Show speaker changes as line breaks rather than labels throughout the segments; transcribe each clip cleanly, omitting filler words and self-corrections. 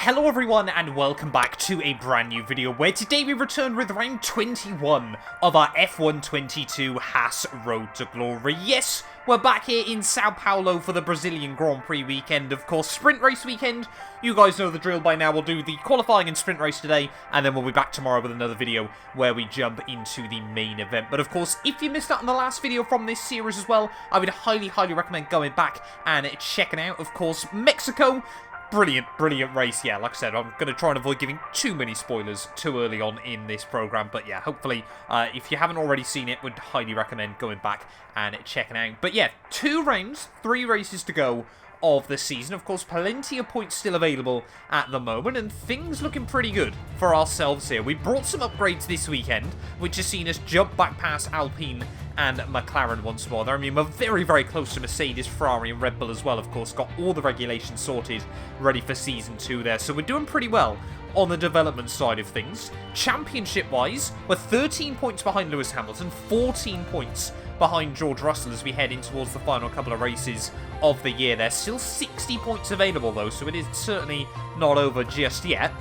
Hello everyone and welcome back to a brand new video where today we return with round 21 of our F122 Haas Road to Glory. Yes, we're back here in Sao Paulo for the Brazilian Grand Prix weekend, of course, sprint race weekend. You guys know the drill by now. We'll do the qualifying and sprint race today, and then we'll be back tomorrow with another video where we jump into the main event. But of course, if you missed out on the last video from this series as well, I would highly recommend going back and checking out, of course, Mexico. Brilliant race. Yeah, like I said, I'm going to try and avoid giving too many spoilers too early on in this program. But yeah, hopefully, if you haven't already seen it, would highly recommend going back and checking out. But yeah, 2 rounds, 3 races to go of the season. Of course, plenty of points still available at the moment, and things looking pretty good for ourselves here. We brought some upgrades this weekend, which has seen us jump back past Alpine and McLaren once more. I mean, we're very close to Mercedes, Ferrari and Red Bull as well, of course. Got all the regulations sorted, ready for Season 2 there. So we're doing pretty well on the development side of things. Championship-wise, we're 13 points behind Lewis Hamilton, 14 points behind George Russell as we head in towards the final couple of races of the year. There's still 60 points available, though, so it is certainly not over just yet.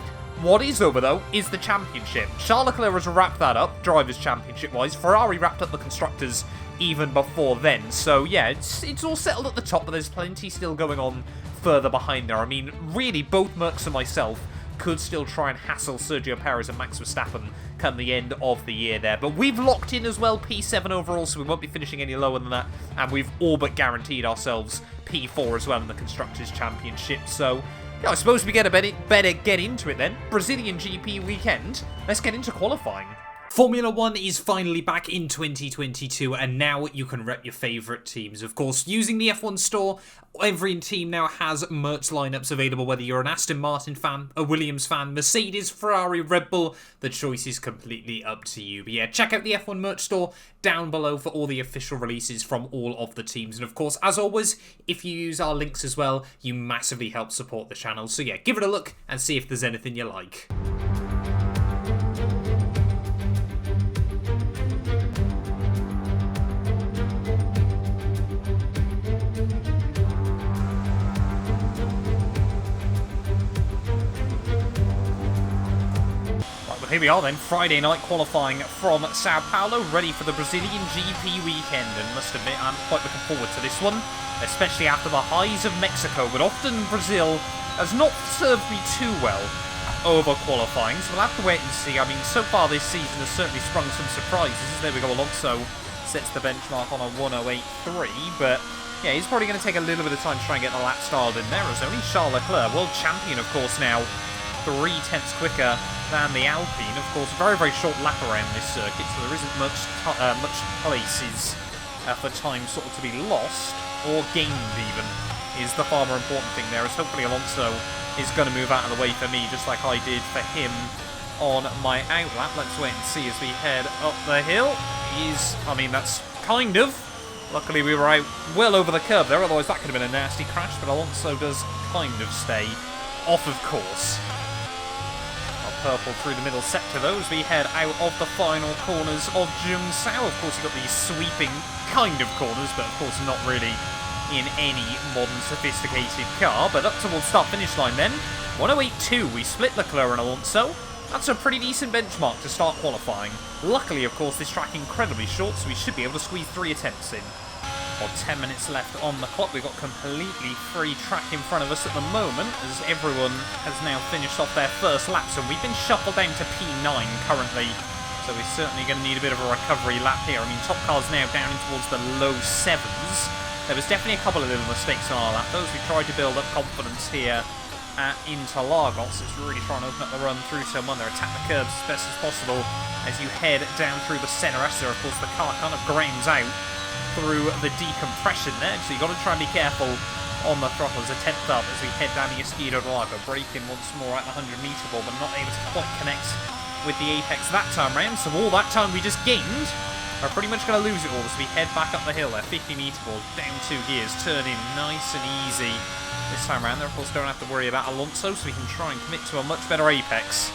What is over, though, is the championship. Charles Leclerc has wrapped that up, Drivers' Championship-wise. Ferrari wrapped up the Constructors even before then. So, yeah, it's all settled at the top, but there's plenty still going on further behind there. I mean, really, both Mercs and myself could still try and hassle Sergio Perez and Max Verstappen come the end of the year there. But we've locked in as well P7 overall, so we won't be finishing any lower than that. And we've all but guaranteed ourselves P4 as well in the Constructors' Championship. So yeah, I suppose we better get into it then. Brazilian GP weekend. Let's get into qualifying. Formula 1 is finally back in 2022, and now you can rep your favourite teams. Of course, using the F1 store, every team now has merch lineups available, whether you're an Aston Martin fan, a Williams fan, Mercedes, Ferrari, Red Bull, the choice is completely up to you. But yeah, check out the F1 merch store down below for all the official releases from all of the teams. And of course, as always, if you use our links as well, you massively help support the channel. So yeah, give it a look and see if there's anything you like. Here we are then, Friday night qualifying from Sao Paulo, ready for the Brazilian GP weekend, and must admit I'm quite looking forward to this one, especially after the highs of Mexico, but often Brazil has not served me too well over qualifying, so we'll have to wait and see. I mean, so far this season has certainly sprung some surprises. There we go, Alonso sets the benchmark on a 1:08.3, but yeah, he's probably going to take a little bit of time to try and get the lap styled in there, as only Charles Leclerc, world champion of course now, 3 tenths quicker than the Alpine. Of course, very short lap around this circuit, so there isn't much places for time sort of to be lost, or gained even, is the far more important thing there, as hopefully Alonso is going to move out of the way for me, just like I did for him on my outlap. Let's wait and see as we head up the hill. I mean, that's kind of... Luckily we were out well over the curb there, otherwise that could have been a nasty crash, but Alonso does kind of stay off of course. Purple through the middle sector though as we head out of the final corners of Jungsao. Of course you've got these sweeping kind of corners, but of course not really in any modern sophisticated car. But up towards start finish line then, 1:08.2, we split Leclerc and Alonso. That's a pretty decent benchmark to start qualifying. Luckily of course this track incredibly short, so we should be able to squeeze 3 attempts in. Or 10 minutes left on the clock. We've got completely free track in front of us at the moment, as everyone has now finished off their first lap. So we've been shuffled down to P9 currently. So we're certainly going to need a bit of a recovery lap here. I mean, top car's now down in towards the low 7s. There was definitely a couple of little mistakes on our lap, though, as we tried to build up confidence here at Interlagos. It's really trying to open up the run through turn 1 there. Attack the curbs as best as possible as you head down through the centre. As there, of course, the car kind of grounds out through the decompression there, so you've got to try and be careful on the throttle as a 10th up as we head down the Esquido Lago, braking once more at the 100-metre ball, but not able to quite connect with the apex that time round. So all that time we just gained are pretty much going to lose it all as we head back up the hill there. 50-metre ball, down 2 gears, turn in nice and easy this time round. There, of course, don't have to worry about Alonso, so we can try and commit to a much better apex.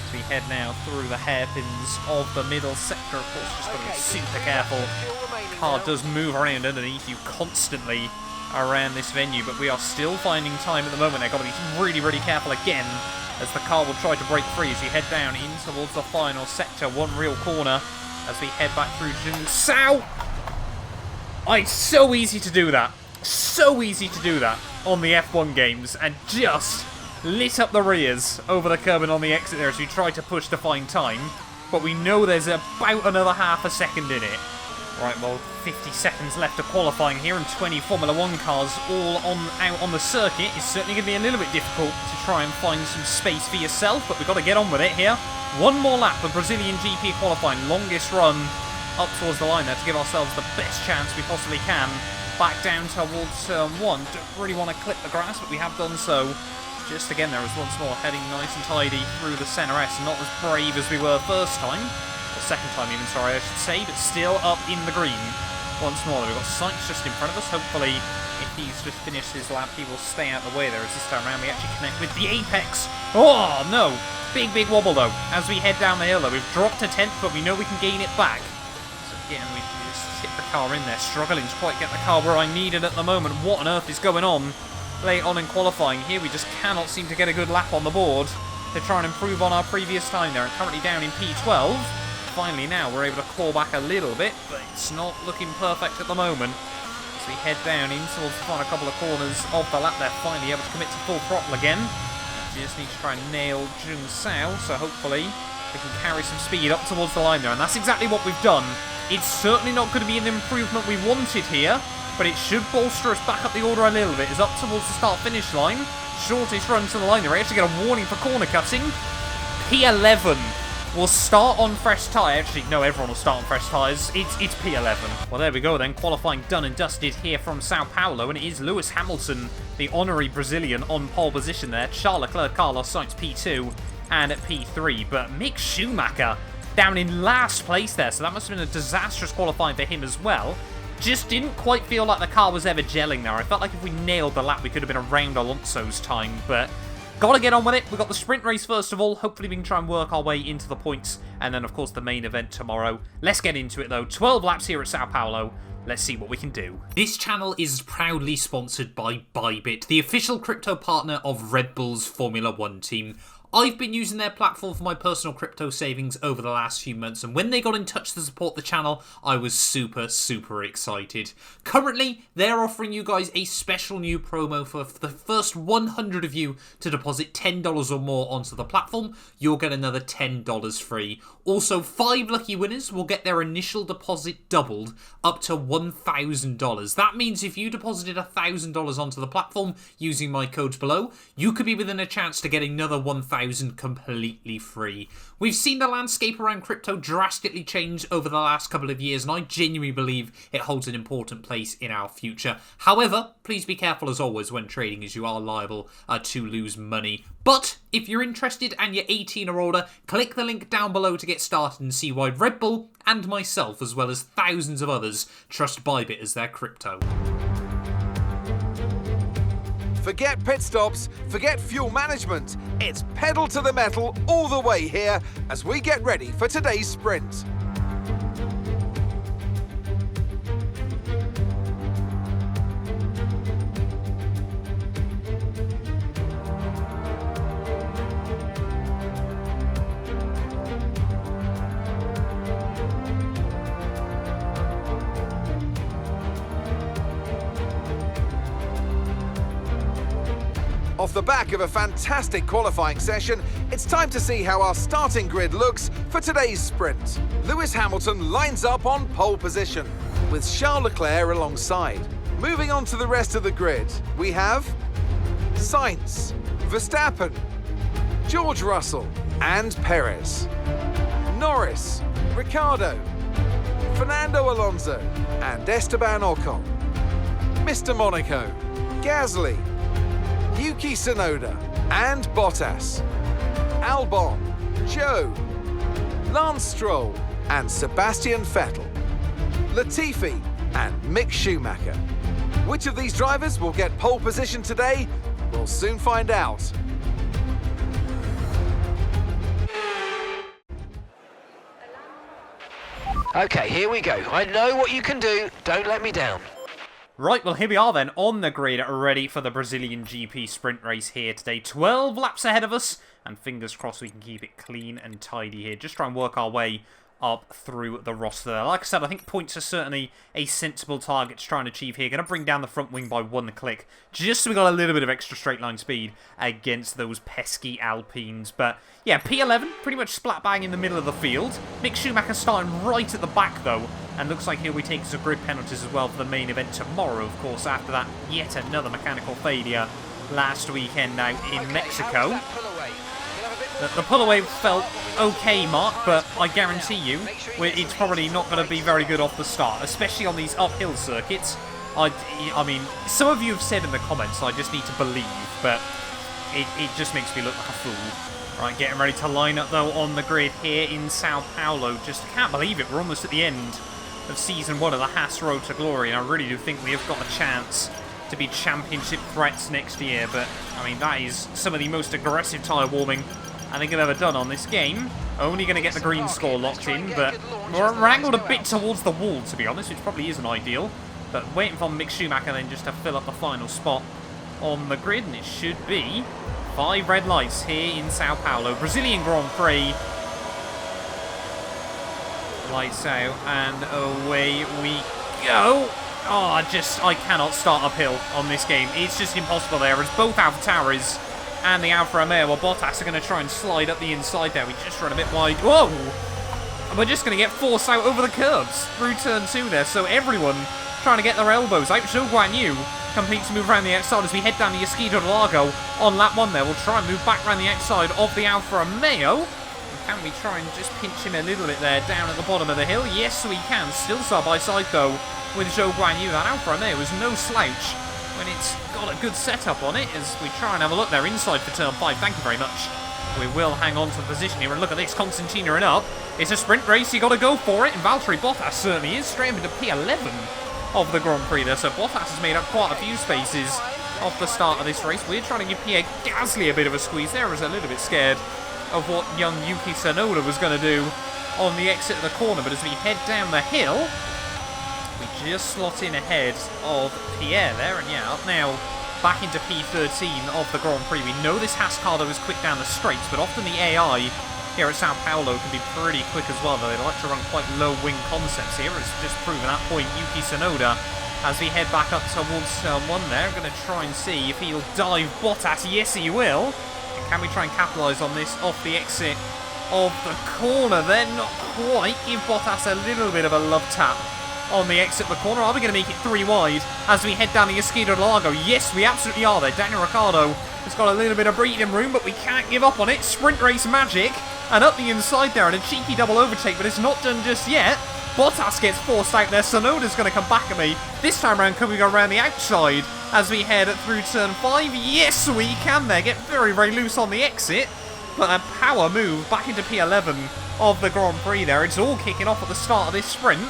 As we head now through the hairpins of the middle sector, of course, just got to be super careful. The car does move around underneath you constantly around this venue, but we are still finding time at the moment. I've got to be really careful again as the car will try to break free as we head down in towards the final sector. One real corner as we head back through Jinsao. Oh, it's so easy to do that. So easy to do that on the F1 games, and just lit up the rears over the curb and on the exit there as we try to push to find time. But we know there's about another half a second in it. Right, well, 50 seconds left of qualifying here, and 20 Formula 1 cars all out on the circuit. It's certainly going to be a little bit difficult to try and find some space for yourself, but we've got to get on with it here. One more lap of Brazilian GP qualifying, longest run up towards the line there to give ourselves the best chance we possibly can. Back down towards turn 1. Don't really want to clip the grass, but we have done so. Just again, there was once more heading nice and tidy through the centre S, not as brave as we were first time. Second time even, sorry, I should say, but still up in the green. Once more, we've got Sykes just in front of us. Hopefully, if he's just finished his lap, he will stay out of the way there, as this time around we actually connect with the apex. Oh, no. Big, big wobble, though. As we head down the hill, though, we've dropped a 10th, but we know we can gain it back. So again, we just hit the car in there, struggling to quite get the car where I need it at the moment. What on earth is going on late on in qualifying here? We just cannot seem to get a good lap on the board to try and improve on our previous time there, and currently down in P12. Finally now we're able to claw back a little bit, but it's not looking perfect at the moment. As we head down in towards the final couple of corners of the lap there, finally able to commit to full throttle again. Just need to try and nail Jinsao, so hopefully we can carry some speed up towards the line there, and that's exactly what we've done. It's certainly not going to be an improvement we wanted here, but it should bolster us back up the order a little bit. It's up towards the start-finish line. Shortest run to the line there. We actually get a warning for corner cutting. P11. We'll start on fresh tyre. Actually, no, everyone will start on fresh tyres. It's P11. Well, there we go then. Qualifying done and dusted here from Sao Paulo. And it is Lewis Hamilton, the honorary Brazilian, on pole position there. Charles Leclerc, Carlos Sainz P2 and at P3. But Mick Schumacher down in last place there. So that must have been a disastrous qualifying for him as well. Just didn't quite feel like the car was ever gelling there. I felt like if we nailed the lap, we could have been around Alonso's time. But gotta get on with it. We've got the sprint race first of all. Hopefully we can try and work our way into the points. And then, of course, the main event tomorrow. Let's get into it, though. 12 laps here at Sao Paulo. Let's see what we can do. This channel is proudly sponsored by Bybit, the official crypto partner of Red Bull's Formula 1 team. I've been using their platform for my personal crypto savings over the last few months, and when they got in touch to support the channel, I was super, super excited. Currently, they're offering you guys a special new promo for the first 100 of you to deposit $10 or more onto the platform. You'll get another $10 free. Also, 5 lucky winners will get their initial deposit doubled up to $1,000. That means if you deposited $1,000 onto the platform using my codes below, you could be within a chance to get another $1,000 completely free. We've seen the landscape around crypto drastically change over the last couple of years, and I genuinely believe it holds an important place in our future. However, please be careful as always when trading, as you are liable to lose money. But if you're interested and you're 18 or older, click the link down below to get started and see why Red Bull and myself, as well as thousands of others, trust Bybit as their crypto.
Forget pit stops, forget fuel management. It's pedal to the metal all the way here as we get ready for today's sprint. Off the back of a fantastic qualifying session, it's time to see how our starting grid looks for today's sprint. Lewis Hamilton lines up on pole position, with Charles Leclerc alongside. Moving on to the rest of the grid, we have Sainz, Verstappen, George Russell and Perez, Norris, Ricciardo, Fernando Alonso and Esteban Ocon, Mr. Monaco, Gasly, Yuki Tsunoda and Bottas, Albon, Joe, Lance Stroll and Sebastian Vettel, Latifi and Mick Schumacher. Which of these drivers will get pole position today? We'll soon find out.
Okay, here we go. I know what you can do. Don't let me down.
Right, well, here we are then on the grid, ready for the Brazilian GP sprint race here today. 12 laps ahead of us, and fingers crossed we can keep it clean and tidy here. Just try and work our way up through the roster there. Like I said, I think points are certainly a sensible target to try and achieve here. Going to bring down the front wing by 1 click, just so we got a little bit of extra straight line speed against those pesky Alpines. But yeah, P11 pretty much splat bang in the middle of the field. Mick Schumacher starting right at the back though, and looks like he'll be taking some grid penalties as well for the main event tomorrow, of course, after that yet another mechanical failure last weekend out in Mexico. The pull-away felt okay, Mark, but I guarantee you it's probably not going to be very good off the start, especially on these uphill circuits. I mean, some of you have said in the comments I just need to believe, but it just makes me look like a fool. Right, getting ready to line up, though, on the grid here in Sao Paulo. Just can't believe it. We're almost at the end of Season 1 of the Haas Road to Glory, and I really do think we have got a chance to be championship threats next year. But, I mean, that is some of the most aggressive tyre warming I think I've ever done on this game. Only going to get the green score locked in, but we're wrangled a bit towards the wall, to be honest, which probably isn't ideal. But waiting for Mick Schumacher then just to fill up the final spot on the grid, and it should be 5 red lights here in Sao Paulo. Brazilian Grand Prix. Lights out, and away we go. Oh, I cannot start uphill on this game. It's just impossible there, as both AlphaTauris and the Alfa Romeo or Bottas are going to try and slide up the inside there. We just run a bit wide. Whoa! And we're just going to get forced out over the curbs through turn 2 there. So everyone trying to get their elbows out. Zhou Guanyu completes to move around the outside as we head down the Esquido de Largo on lap 1 there. We'll try and move back around the outside of the Alfa Romeo. And can we try and just pinch him a little bit there down at the bottom of the hill? Yes, we can. Still side by side though with Zhou Guanyu. That Alfa Romeo is no slouch when it's got a good setup on it, as we try and have a look there inside for turn 5. Thank you very much. We will hang on to the position here, and look at this, Constantino and up. It's a sprint race, you got to go for it, and Valtteri Bottas certainly is, straight into P11 of the Grand Prix there, so Bottas has made up quite a few spaces off the start of this race. We're trying to give Pierre Gasly a bit of a squeeze there. I was a little bit scared of what young Yuki Tsunoda was going to do on the exit of the corner, but as we head down the hill, we just slot in ahead of Pierre there, and yeah, up now back into P13 of the Grand Prix. We know this Haas car though is quick down the straights, but often the AI here at Sao Paulo can be pretty quick as well, though they like to run quite low wing concepts here. It's just proven that point, Yuki Tsunoda, as we head back up towards turn 1 there. I'm going to try and see if he'll dive Bottas. Yes, he will. And can we try and capitalise on this off the exit of the corner then? Not quite. Give Bottas a little bit of a love tap on the exit of the corner. Are we going to make it 3 wide as we head down the Esquido de Largo? Yes, we absolutely are there. Daniel Ricciardo has got a little bit of breathing room, but we can't give up on it. Sprint race magic, and up the inside there, and a cheeky double overtake, but it's not done just yet. Bottas gets forced out there. Tsunoda's going to come back at me. This time around, can we go around the outside as we head through turn 5? Yes, we can there. Get very, very loose on the exit, but a power move back into P11 of the Grand Prix there. It's all kicking off at the start of this sprint.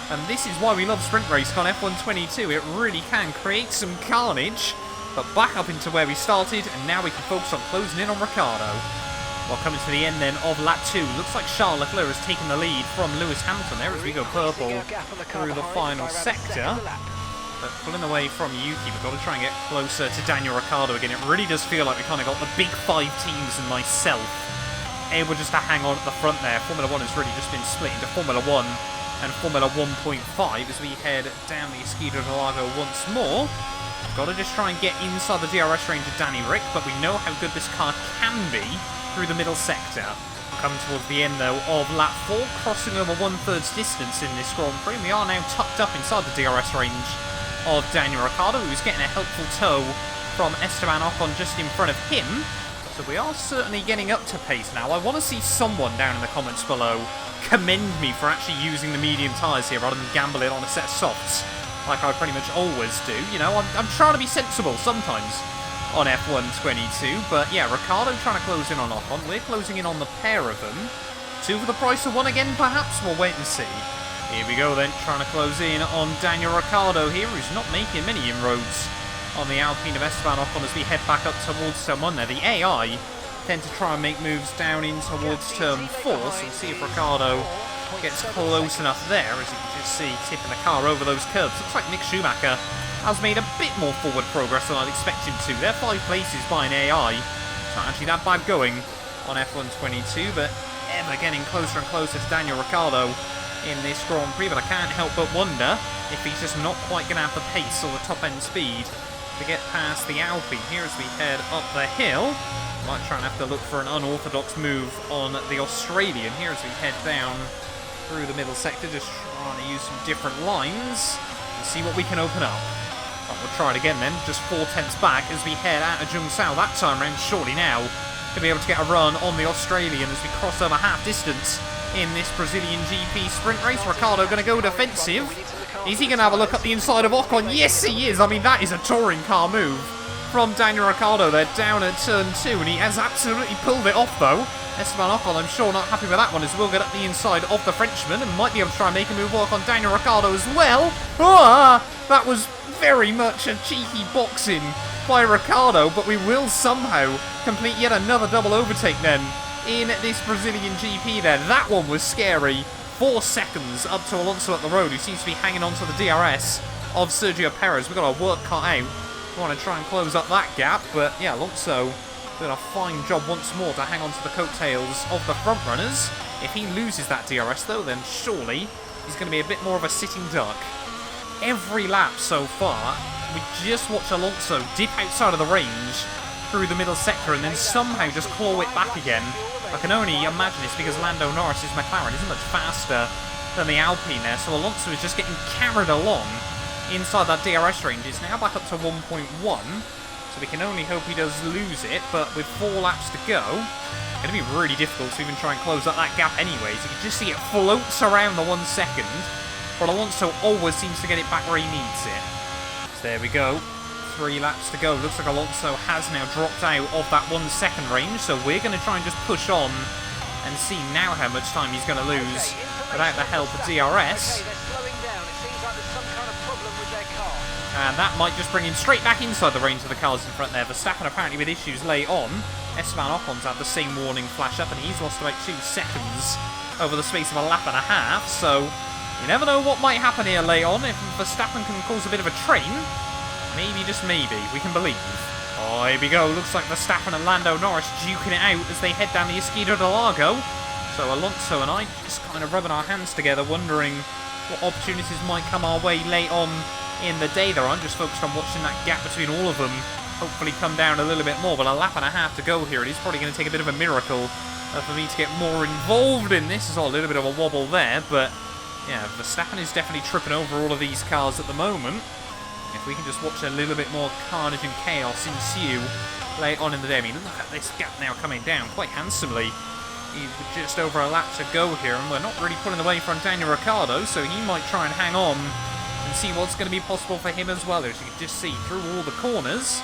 And this is why we love sprint racing on F1 22. It really can create some carnage. But back up into where we started, and now we can focus on closing in on Ricciardo. Well, coming to the end then of lap 2, looks like Charles Leclerc has taken the lead from Lewis Hamilton there as we go purple through the final sector. But pulling away from Yuki, we've got to try and get closer to Daniel Ricciardo again. It really does feel like we kind of got the big 5 teams and myself able just to hang on at the front there. Formula 1 has really just been split into Formula 1 and Formula 1.5 as we head down the Esquido de Largo once more. Got to just try and get inside the DRS range of Danny Rick, but we know how good this car can be through the middle sector. Coming towards the end though of lap 4, crossing over 1/3 distance in this Grand Prix. We are now tucked up inside the DRS range of Daniel Ricciardo, who's getting a helpful tow from Esteban Ocon just in front of him. So we are certainly getting up to pace now. I want to see someone down in the comments below commend me for actually using the medium tyres here rather than gambling on a set of softs like I pretty much always do. You know, I'm trying to be sensible sometimes on F1 22, but yeah, Ricciardo trying to close in on Ocon. We're closing in on the pair of them. 2 for the price of 1 again, perhaps? We'll wait and see. Here we go then, trying to close in on Daniel Ricciardo here, who's not making many inroads on the Alpine of Esteban Ocon as we head back up towards turn 1 there. The AI tend to try and make moves down in towards turn 4, so we'll see if Ricciardo gets close enough there, as you can just see, tipping the car over those curves. Looks like Mick Schumacher has made a bit more forward progress than I'd expect him to. They're 5 places by an AI. It's not actually that bad going on F1 22, but ever getting closer and closer to Daniel Ricciardo in this Grand Prix. But I can't help but wonder if he's just not quite going to have the pace or the top-end speed to get past the Alpine. Here as we head up the hill. Might try and have to look for an unorthodox move on the Australian. Here as we head down through the middle sector, just trying to use some different lines and see what we can open up. Right, we'll try it again then, just 4/10 back as we head out of Zhongzhou. That time round, surely now, going to be able to get a run on the Australian as we cross over half distance in this Brazilian GP sprint race. Ricciardo going to go defensive. Is he going to have a look up the inside of Ocon? Yes, he is. I mean, that is a touring car move from Daniel Ricciardo. They're down at turn 2, and he has absolutely pulled it off, though. Esteban Ocon, I'm sure, not happy with that one, as we'll get up the inside of the Frenchman and might be able to try and make a move work on Daniel Ricciardo as well. That was very much a cheeky boxing by Ricciardo, but we will somehow complete yet another double overtake then in this Brazilian GP there. That one was scary. 4 seconds up to Alonso at the road, who seems to be hanging on to the DRS of Sergio Perez. We've got our work cut out. We want to try and close up that gap, but yeah, Alonso doing a fine job once more to hang on to the coattails of the front runners. If he loses that DRS though, then surely he's going to be a bit more of a sitting duck. Every lap so far, we just watch Alonso dip outside of the range through the middle sector and then somehow just claw it back again. I can only imagine it's because Lando Norris's McLaren isn't much faster than the Alpine there, so Alonso is just getting carried along inside that DRS range. It's now back up to 1.1, so we can only hope he does lose it, but with 4 laps to go, it's going to be really difficult to even try and close up that gap anyways. You can just see it floats around the 1 second, but Alonso always seems to get it back where he needs it. So there we go. 3 laps to go. Looks like Alonso has now dropped out of that 1 second range, so we're going to try and just push on and see now how much time he's going to lose without the help of DRS. And that might just bring him straight back inside the range of the cars in front there. Verstappen apparently with issues late on. Esteban Ocon's had the same warning flash up, and he's lost about 2 seconds over the space of a lap and a half, so you never know what might happen here late on. If Verstappen can cause a bit of a train, maybe, just maybe, we can believe. Oh, here we go. Looks like Verstappen and Lando Norris duking it out as they head down the Esquina de Largo. So Alonso and I just kind of rubbing our hands together, wondering what opportunities might come our way late on in the day there. I'm just focused on watching that gap between all of them hopefully come down a little bit more, but a lap and a half to go here. It is probably going to take a bit of a miracle for me to get more involved in this. There's a little bit of a wobble there, but yeah, Verstappen is definitely tripping over all of these cars at the moment. If we can just watch a little bit more carnage and chaos ensue late on in the day. I mean, look at this gap now coming down quite handsomely. Just over a lap to go here, and we're not really pulling away from Daniel Ricciardo, so he might try and hang on and see what's going to be possible for him as well. As you can just see through all the corners,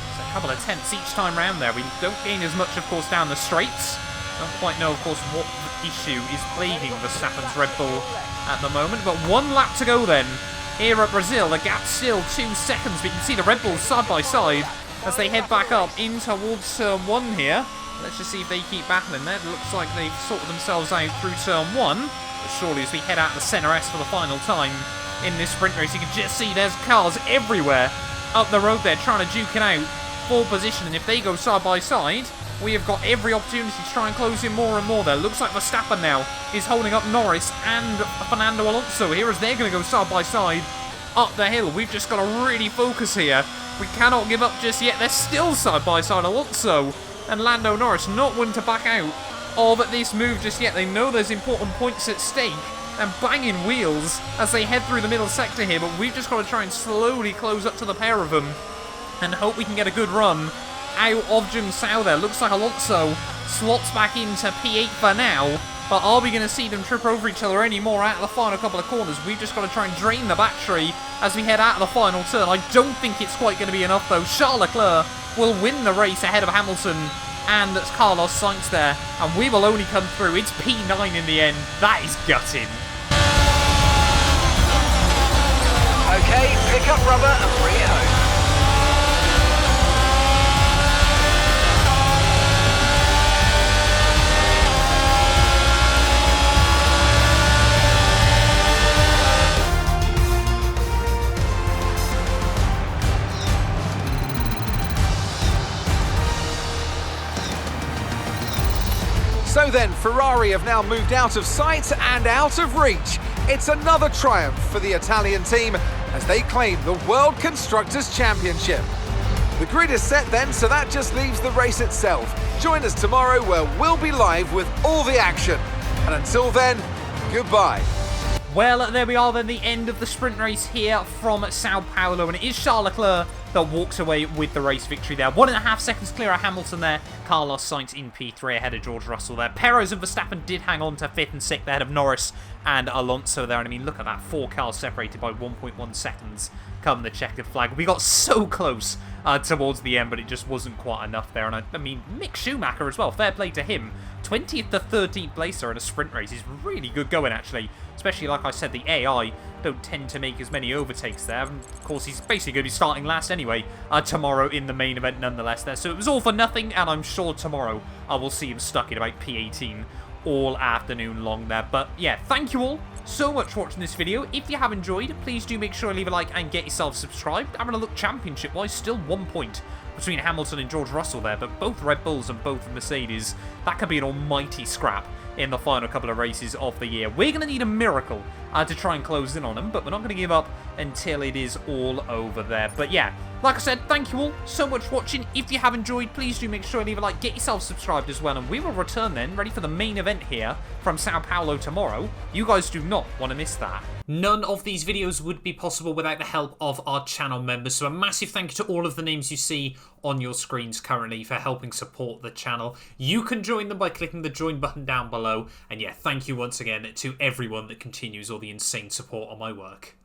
it's a couple of tenths each time round there. We don't gain as much, of course, down the straights. Don't quite know, of course, what issue is plaguing Verstappen's Red Bull at the moment, but 1 lap to go then. Here at Brazil, the gap's still 2 seconds. We can see the Red Bulls side by side as they head back up in towards turn 1 here. Let's just see if they keep battling there. It looks like they've sorted themselves out through turn 1. But surely as we head out the centre S for the final time in this sprint race, you can just see there's cars everywhere up the road there trying to duke it out for position. And if they go side by side, we have got every opportunity to try and close in more and more there. Looks like Verstappen now is holding up Norris and Fernando Alonso here as they're going to go side by side up the hill. We've just got to really focus here. We cannot give up just yet. They're still side by side. Alonso and Lando Norris not willing to back out of this move just yet. They know there's important points at stake and banging wheels as they head through the middle sector here, but we've just got to try and slowly close up to the pair of them and hope we can get a good run out of Zhongzhou there. Looks like Alonso slots back into P8 for now, but are we going to see them trip over each other anymore out of the final couple of corners? We've just got to try and drain the battery as we head out of the final turn. I don't think it's quite going to be enough though. Charles Leclerc will win the race ahead of Hamilton and Carlos Sainz there, and we will only come through. It's P9 in the end. That is gutting.
Okay, pick up rubber and bring it home.
So then, Ferrari have now moved out of sight and out of reach. It's another triumph for the Italian team as they claim the World Constructors' Championship. The grid is set then, so that just leaves the race itself. Join us tomorrow where we'll be live with all the action. And until then, goodbye.
Well, there we are then, the end of the sprint race here from Sao Paulo, and it is Charles Leclerc that walks away with the race victory there. 1.5 seconds clear of Hamilton there. Carlos Sainz in P3 ahead of George Russell there. Perez and Verstappen did hang on to 5th and 6th ahead of Norris and Alonso there. And I mean, look at that, 4 cars separated by 1.1 seconds come the checkered flag. We got so close towards the end, but it just wasn't quite enough there. And I mean, Mick Schumacher as well, fair play to him. 20th to 13th placer in a sprint race is really good going, actually. Especially, like I said, the AI don't tend to make as many overtakes there. And of course, he's basically going to be starting last anyway tomorrow in the main event nonetheless there. So it was all for nothing, and I'm sure tomorrow I will see him stuck in about P18 all afternoon long there. But yeah, thank you all so much for watching this video. If you have enjoyed, please do make sure to leave a like and get yourself subscribed. Having a look championship-wise, still 1 point between Hamilton and George Russell there, but both Red Bulls and both Mercedes, that could be an almighty scrap in the final couple of races of the year. We're going to need a miracle to try and close in on them, but we're not going to give up until it is all over there. But yeah, like I said, thank you all so much for watching. If you have enjoyed, please do make sure to leave a like, get yourself subscribed as well, and we will return then, ready for the main event here from Sao Paulo tomorrow. You guys do not want to miss that. None of these videos would be possible without the help of our channel members, so a massive thank you to all of the names you see on your screens currently for helping support the channel. You can join them by clicking the join button down below, and yeah, thank you once again to everyone that continues all the insane support on my work.